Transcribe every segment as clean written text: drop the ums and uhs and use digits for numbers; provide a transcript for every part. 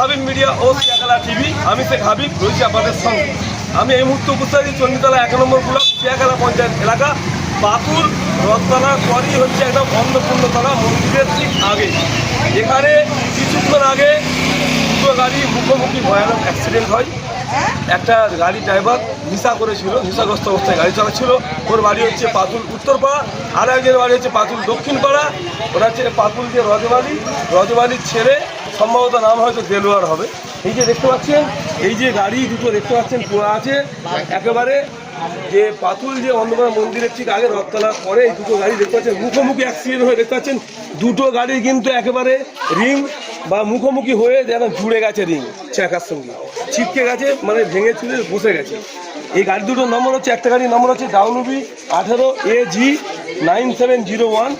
Habib media ও চিয়াখালা TV. আমি শেখ হাবিব রয়েছি আপনাদের সঙ্গে। আমি এই মুহূর্তে উপস্থিত আছি চণ্ডীতলা 1 নম্বর ব্লক চিয়াখালা পঞ্চায়েত এলাকা পাতুল রথতলার পরই হচ্ছে একটা অন্নপূর্ণতলা মন্দিরের ঠিক আগে। এখানে কিছুক্ষণ আগে দুটো গাড়ি মুখোমুখি ভয়ানক অ্যাক্সিডেন্ট হয়। একটা গাড়ি ড্রাইভার নেশা করেছিল, নেশাগ্রস্ত অবস্থায় গাড়ি চালাচ্ছিল। ওর বাড়ি হচ্ছে পাতুল উত্তরপাড়া, আর একজনের বাড়ি হচ্ছে পাতুল দক্ষিণপাড়া। ওরা হচ্ছে পাতুল যে রজবালির ছেলে, সম্ভবত নাম হয়তো দেলোয়ার হবে। এই যে দেখতে পাচ্ছেন, এই যে গাড়ি দুটো দেখতে পাচ্ছেন পোড়া আছে একেবারে। যে পাতুল যে অন্নপূর্ণা মন্দিরের ঠিক আগে রথতলার পরে এই দুটো গাড়ি দেখতে পাচ্ছেন মুখোমুখি অ্যাক্সিডেন্ট হয়ে দেখতে পাচ্ছেন। দুটো গাড়ি কিন্তু একেবারে রিং বা মুখোমুখি হয়ে যেন জুড়ে গেছে, রিং চাকার সঙ্গে ছিটকে গেছে, মানে ভেঙে চুড়ে বসে গেছে। এই গাড়ি দুটোর নম্বর হচ্ছে, একটা গাড়ির নম্বর হচ্ছে WB 18AG 9701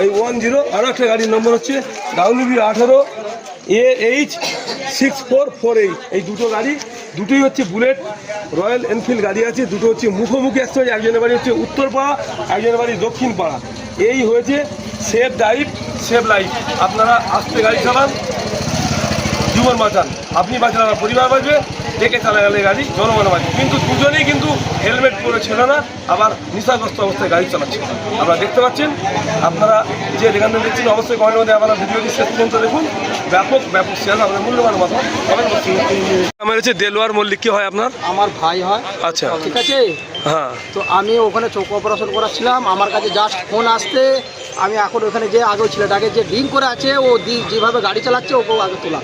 এই 10, আরও একটা গাড়ির নম্বর হচ্ছে WB 18AH 6448। এই দুটো গাড়ি দুটোই হচ্ছে বুলেট রয়্যাল এনফিল্ড গাড়ি আছে। দুটো হচ্ছে মুখোমুখি আসতে হয়েছে। একজনের বাড়ি হচ্ছে উত্তরপাড়া, একজনের বাড়ি দক্ষিণপাড়া। এই হয়েছে সেফ ড্রাইভ সেভ লাইফ। আপনারা আস্তে গাড়ি চালান, জীবন বাঁচান। আপনি বাঁচান, আমার পরিবার বাঁচবে। দেখে চালা গেলে গাড়ি জনগণ বাঁচবে। কিন্তু দুজনেই কিন্তু হেলমেট পরে ছিল না, আবার নেশাগ্রস্ত অবস্থায় গাড়ি চালাচ্ছিল। আপনারা দেখতে পাচ্ছেন। আপনারা যে যেখান থেকে দেখছেন অবশ্যই কমেন্টের মধ্যে আপনারা ভিডিওটি শেষ পর্যন্ত দেখুন। ব্যাপক শেয়ার, আপনার মূল্যবান মতো কমেন্ট করছেন। আমার হচ্ছে দেলোয়ার মল্লিক। কি হয় আপনার? আমার ভাই হয়। আচ্ছা, ঠিক আছে। হ্যাঁ, তো আমি ওখানে চোখ অপারেশন করাচ্ছিলাম। আমার কাছে জাস্ট ফোন আসতে আমি এখন ওখানে যে আগে ছেলেটাকে যে ড্রিঙ্ক করে আছে ও যেভাবে গাড়ি চালাচ্ছে ওকেও আগে তোলা।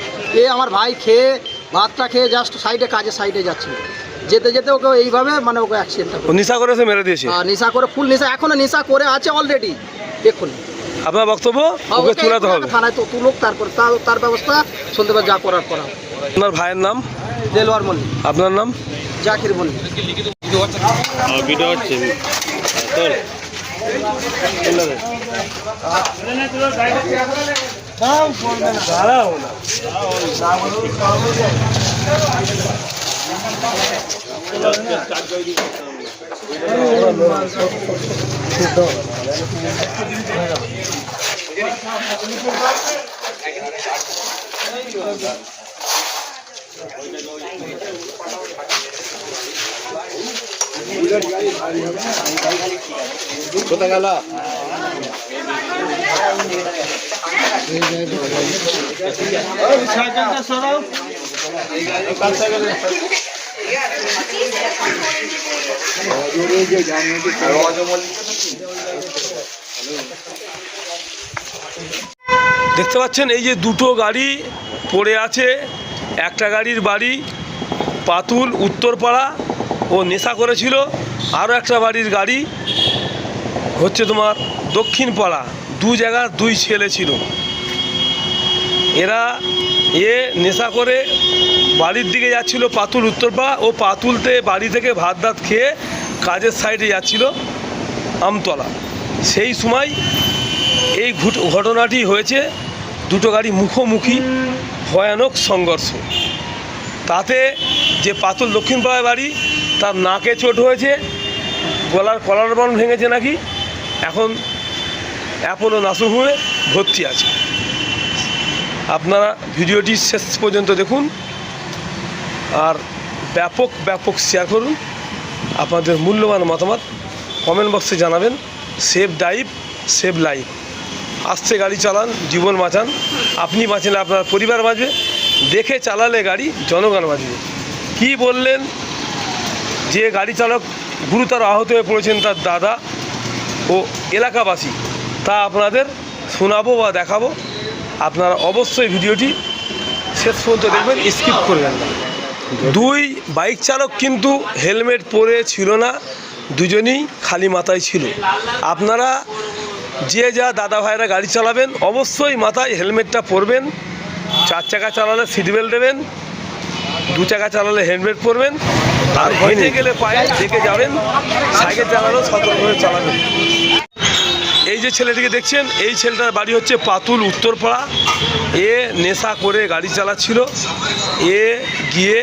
আমার ভাই খেয়ে ভাতটা খেয়ে জাস্ট কাজের সাইডে যাচ্ছিল, যেতে যেতে ওকে এইভাবে মানে ওকে অ্যাক্সিডেন্ট নেশা করে মেরে দিয়েছে। নেশা করে ফুল নেশা, এখনো নেশা করে আছে অলরেডি। দেখুন আপনার বক্তব্য, ওকে তুলাতে হবে থানায়। তো তুলুক, তারপর তার ব্যবস্থা সন্ধ্যেবেলা যা করার করা। আপনার ভাইয়ের নাম? দেলোয়ার মল্লিক। আপনার নাম? জাকির মল্লিক। ভিডিও হচ্ছে কোথা গেল? দেখতে পাচ্ছেন এই যে দুটো গাড়ি পড়ে আছে। একটা গাড়ির বাড়ি পাতুল উত্তরপাড়া, ও নেশা করেছিল। আরও একটা বাড়ির গাড়ি হচ্ছে তোমার দক্ষিণপাড়া। দু জায়গার দুই ছেলে ছিল। এরা নেশা করে বাড়ির দিকে যাচ্ছিল পাতুল উত্তরপাড়া, ও পাতুলতে বাড়ি থেকে ভাত খেয়ে কাজের সাইডে যাচ্ছিল আমতলা। সেই সময় এই ঘটনাটি হয়েছে। দুটো গাড়ি মুখোমুখি, ভয়ানক সংঘর্ষ। তাতে যে পাতুল দক্ষিণপাড়ায় বাড়ি, তার নাকে চোট হয়েছে, গলার কলার বান ভেঙেছে নাকি। এখন অ্যাপোলো নার্সিংহোমে ভর্তি আছে। আপনারা ভিডিওটি শেষ পর্যন্ত দেখুন আর ব্যাপক শেয়ার করুন। আপনাদের মূল্যবান মতামত কমেন্ট বক্সে জানাবেন। Save drive save life. আস্তে গাড়ি চালান, জীবন বাঁচান। আপনি বাঁচলে আপনার পরিবার বাঁচবে। দেখে চালালে গাড়ি জনগণ বাঁচবে। কি বললেন যে গাড়ি চালক গুরুতর আহত হয়ে পড়েছেন তার দাদা ও এলাকাবাসী, তা আপনাদের শোনাবো বা দেখাবো। আপনারা অবশ্যই ভিডিওটি শেষ পর্যন্ত দেখবেন, স্কিপ করবেন না। দুই বাইক চালক কিন্তু হেলমেট পরে ছিল না, দুজনেই খালি মাথায় ছিল। আপনারা যে যা দাদা ভাইরা গাড়ি চালাবেন অবশ্যই মাথায় হেলমেটটা পরবেন। 4 চাকা চালালে সিট বেল্ট দেবেন, 2 চাকা চালালে হেলমেট পরবেন, আর হেঁটে গেলে পায়ে দেখে যাবেন। সাইকেল চালালেও সতর্কভাবে চালাবেন। এই যে ছেলেটিকে দেখছেন, এই ছেলেটার বাড়ি হচ্ছে পাতুল উত্তরপাড়া। নেশা করে গাড়ি চালাচ্ছিল। গিয়ে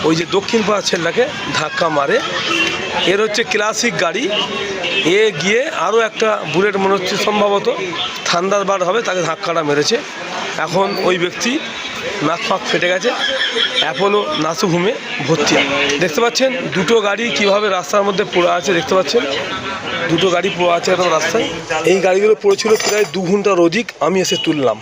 ওই যে দক্ষিণপাড়া ছেলেটাকে ধাক্কা মারে। এর হচ্ছে ক্লাসিক গাড়ি। গিয়ে আরও একটা বুলেট মনে হচ্ছে সম্ভবত থান্ডারবার্ড হবে, তাকে ধাক্কাটা মেরেছে। এখন ওই ব্যক্তি নাক ফাঁক ফেটে গেছে, অ্যাপোলো নার্সিংহোমে ভর্তি। দেখতে পাচ্ছেন দুটো গাড়ি কিভাবে রাস্তার মধ্যে পড়ে আছে, দেখতে পাচ্ছেন দুটো গাড়ি পড়ে আছে একদম রাস্তায়। এই গাড়িগুলো পড়েছিল প্রায় 2 ঘন্টার অধিক, আমি এসে তুললাম।